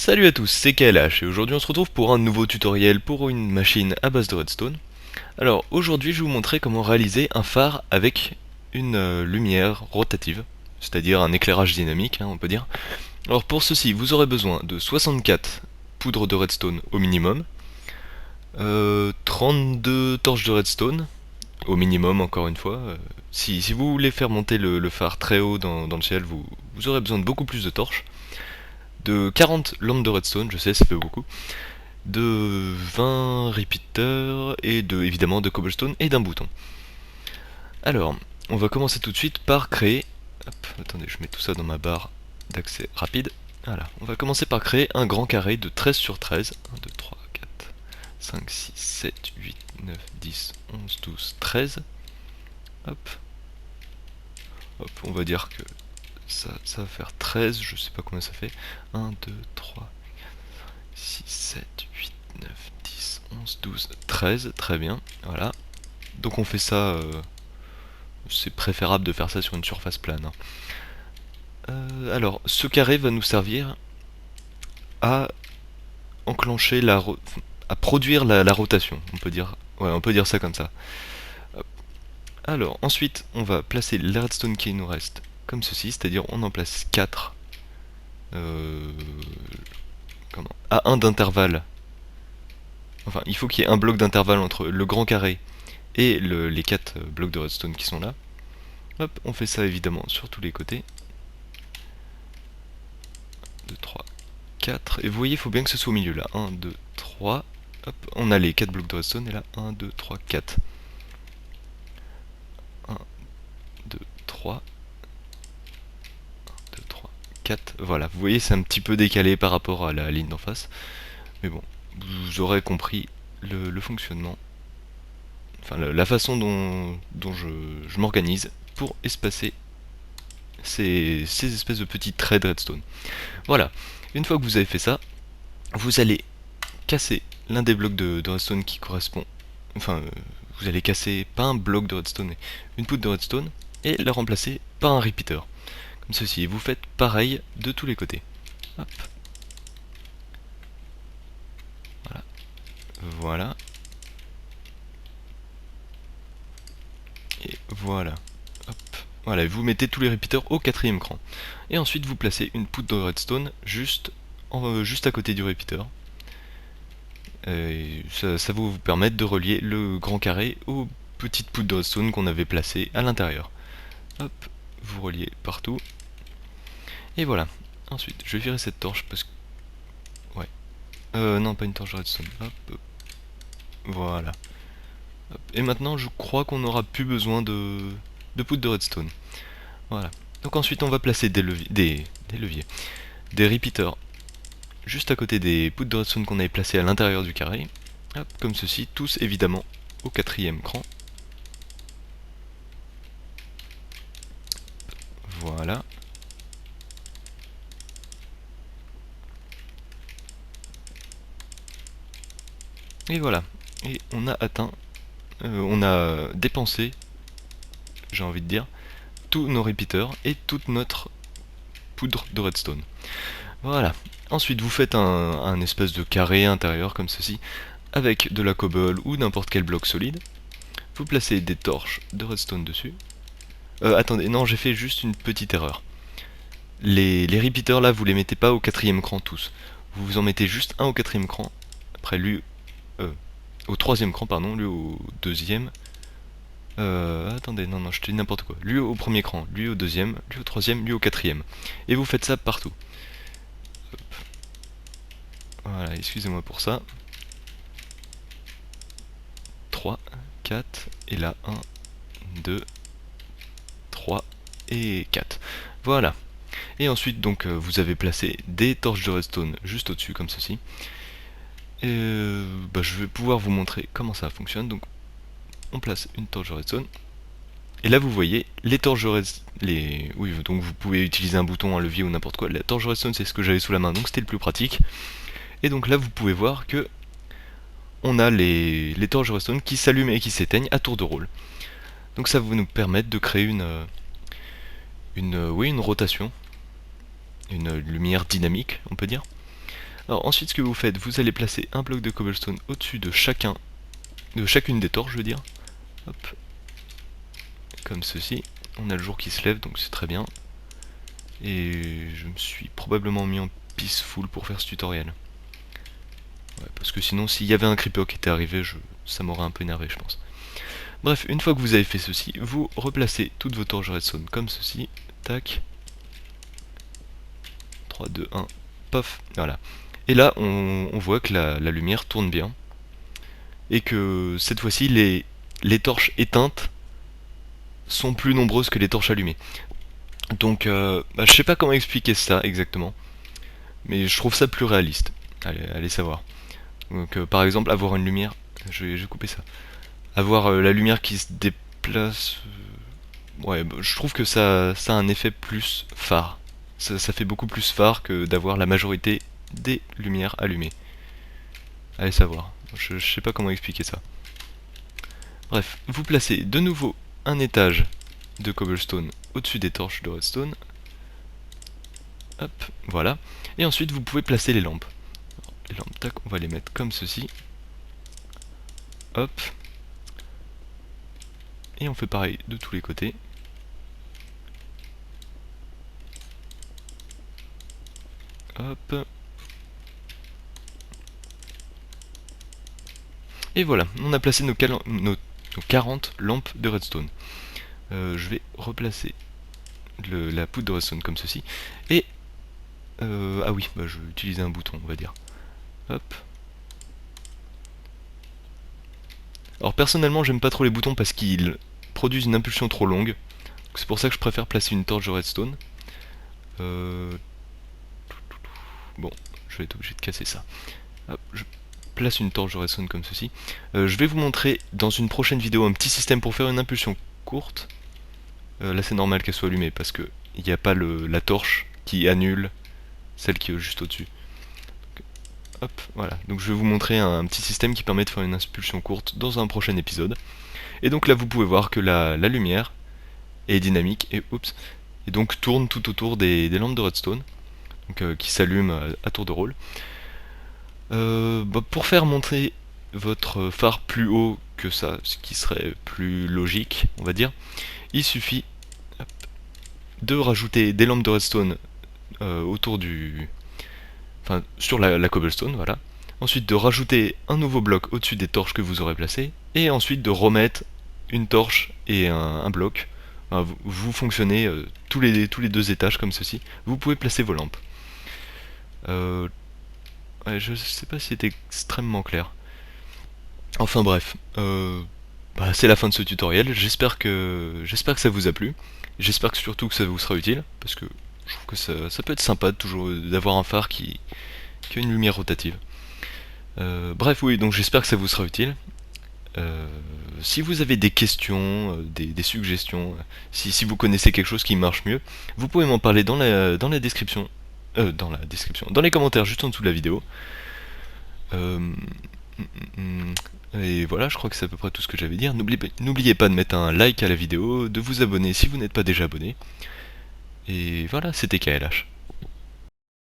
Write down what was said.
Salut à tous, c'est KLH et aujourd'hui on se retrouve pour un nouveau tutoriel pour une machine à base de redstone. Alors aujourd'hui je vais vous montrer comment réaliser un phare avec une lumière rotative, c'est-à-dire un éclairage dynamique on peut dire. Alors pour ceci vous aurez besoin de 64 poudres de redstone au minimum, 32 torches de redstone au minimum encore une fois. Si vous voulez faire monter le phare très haut dans le ciel, vous aurez besoin de beaucoup plus de torches, de 40 lampes de redstone, je sais ça fait beaucoup, de 20 repeaters et évidemment de cobblestone et d'un bouton. Alors, on va commencer tout de suite par créer... Hop, attendez, je mets tout ça dans ma barre d'accès rapide. Voilà, on va commencer par créer un grand carré de 13 sur 13. 1, 2, 3, 4, 5, 6, 7, 8, 9, 10, 11, 12, 13. Hop. Hop, on va dire que ça va faire 13, je sais pas combien ça fait. 1, 2, 3, 6, 7, 8, 9, 10, 11, 12, 13, très bien, voilà. Donc on fait ça, c'est préférable de faire ça sur une surface plane. Alors, ce carré va nous servir à enclencher à produire la rotation, on peut dire. Ouais, on peut dire ça comme ça. Hop. Alors, ensuite, on va placer les redstone qui nous reste comme ceci, c'est-à-dire on en place 4 à 1 d'intervalle. Enfin, il faut qu'il y ait un bloc d'intervalle entre le grand carré et les 4 blocs de redstone qui sont là. Hop, on fait ça évidemment sur tous les côtés. 2, 3, 4. Et vous voyez, il faut bien que ce soit au milieu là. 1, 2, 3. Hop, on a les 4 blocs de redstone et là 1, 2, 3, 4. 1, 2, 3. 1, 2, 3, 4. Voilà, vous voyez, c'est un petit peu décalé par rapport à la ligne d'en face. Mais bon, vous aurez compris le fonctionnement. Enfin, la façon dont je m'organise pour espacer ces espèces de petits traits de redstone. Voilà, une fois que vous avez fait ça, vous allez casser l'un des blocs de redstone qui correspond. Enfin, vous allez casser pas un bloc de redstone, mais une poudre de redstone et la remplacer par un repeater. Comme ceci. Et vous faites pareil de tous les côtés. Hop. Voilà. Voilà. Et voilà. Hop. Voilà, vous mettez tous les repeaters au 4ème cran. Et ensuite vous placez une poudre de redstone juste à côté du repeater. Ça va vous permettre de relier le grand carré aux petites poudres de redstone qu'on avait placées à l'intérieur. Hop, vous reliez partout. Et voilà. Ensuite, je vais virer cette torche parce que... Ouais. Non, pas une torche de redstone. Hop. Voilà. Hop. Et maintenant, je crois qu'on n'aura plus besoin de poudre de redstone. Voilà. Donc ensuite, on va placer des leviers. Des repeaters juste à côté des poudres de redstone qu'on avait placées à l'intérieur du carré. Hop, comme ceci, tous évidemment au 4ème cran. Voilà. Et voilà. Et on a atteint, on a dépensé, j'ai envie de dire, tous nos repeaters et toute notre poudre de redstone. Voilà. Ensuite, vous faites un espèce de carré intérieur comme ceci, avec de la cobble ou n'importe quel bloc solide. Vous placez des torches de redstone dessus. Attendez, non, j'ai fait juste une petite erreur. Les repeaters là, vous les mettez pas au 4ème cran tous. Vous vous en mettez juste un au 4ème cran. Après lui, au 3ème cran, pardon, lui au 2ème. Attendez, non, je te dis n'importe quoi. Lui au 1er cran, lui au 2ème, lui au 3ème, lui au 4ème. Et vous faites ça partout. Hop. Voilà, excusez-moi pour ça. 3, 4, et là 1, 2, 3 et 4. Voilà. Et ensuite, donc, vous avez placé des torches de redstone juste au-dessus, comme ceci. Et je vais pouvoir vous montrer comment ça fonctionne. Donc, on place une torche de redstone. Et là, vous voyez, les torches de redstone... Oui, donc vous pouvez utiliser un bouton, un levier ou n'importe quoi. La torche de redstone, c'est ce que j'avais sous la main, donc c'était le plus pratique. Et donc là, vous pouvez voir que on a les torches de redstone qui s'allument et qui s'éteignent à tour de rôle. Donc ça va nous permettre de créer une rotation, une lumière dynamique, on peut dire. Alors ensuite ce que vous faites, vous allez placer un bloc de cobblestone au-dessus de chacune des torches, je veux dire. Hop. Comme ceci. On a le jour qui se lève, donc c'est très bien. Et je me suis probablement mis en peaceful pour faire ce tutoriel. Ouais, parce que sinon, s'il y avait un creeper qui était arrivé, ça m'aurait un peu énervé, je pense. Bref, une fois que vous avez fait ceci, vous replacez toutes vos torches redstone comme ceci. Tac. 3, 2, 1. Pof. Voilà. Et là, on voit que la lumière tourne bien. Et que cette fois-ci, les torches éteintes sont plus nombreuses que les torches allumées. Donc, je sais pas comment expliquer ça exactement. Mais je trouve ça plus réaliste. Allez savoir. Donc par exemple avoir une lumière, je vais couper ça. Avoir la lumière qui se déplace, ouais, je trouve que ça a un effet plus phare. Ça fait beaucoup plus phare que d'avoir la majorité des lumières allumées. Allez savoir. Je sais pas comment expliquer ça. Bref, vous placez de nouveau un étage de cobblestone au-dessus des torches de redstone. Hop, voilà. Et ensuite vous pouvez placer les lampes. Les lampes, tac, on va les mettre comme ceci. Hop. Et on fait pareil de tous les côtés. Hop. Et voilà, on a placé nos 40 lampes de redstone. Je vais replacer la poudre de redstone comme ceci. Et... ah oui, je vais utiliser un bouton, on va dire. Hop. Alors personnellement, j'aime pas trop les boutons parce qu'ils produisent une impulsion trop longue. C'est pour ça que je préfère placer une torche de redstone. Bon, je vais être obligé de casser ça. Hop, je place une torche de redstone comme ceci. Je vais vous montrer dans une prochaine vidéo un petit système pour faire une impulsion courte. Là c'est normal qu'elle soit allumée parce que il n'y a pas la torche qui annule celle qui est juste au-dessus. Hop, voilà. Donc je vais vous montrer un petit système qui permet de faire une impulsion courte dans un prochain épisode. Et donc là vous pouvez voir que la lumière est dynamique et donc tourne tout autour des lampes de redstone, donc, qui s'allument à tour de rôle. Pour faire monter votre phare plus haut que ça, ce qui serait plus logique, on va dire, il suffit de rajouter des lampes de redstone autour enfin, sur la cobblestone, voilà. Ensuite de rajouter un nouveau bloc au-dessus des torches que vous aurez placées, et ensuite de remettre une torche et un bloc. Enfin, vous fonctionnez tous les 2 étages comme ceci. Vous pouvez placer vos lampes. Ouais, je sais pas si c'était extrêmement clair. Enfin bref, c'est la fin de ce tutoriel. J'espère que ça vous a plu. J'espère surtout que ça vous sera utile, parce que je trouve que ça peut être sympa toujours d'avoir un phare qui a une lumière rotative. Bref, oui, donc j'espère que ça vous sera utile. Si vous avez des questions, des suggestions, si vous connaissez quelque chose qui marche mieux, vous pouvez m'en parler dans la description. Dans les commentaires juste en dessous de la vidéo. Et voilà, je crois que c'est à peu près tout ce que j'avais à dire. N'oubliez pas de mettre un like à la vidéo, de vous abonner si vous n'êtes pas déjà abonné. Et voilà, c'était KLH.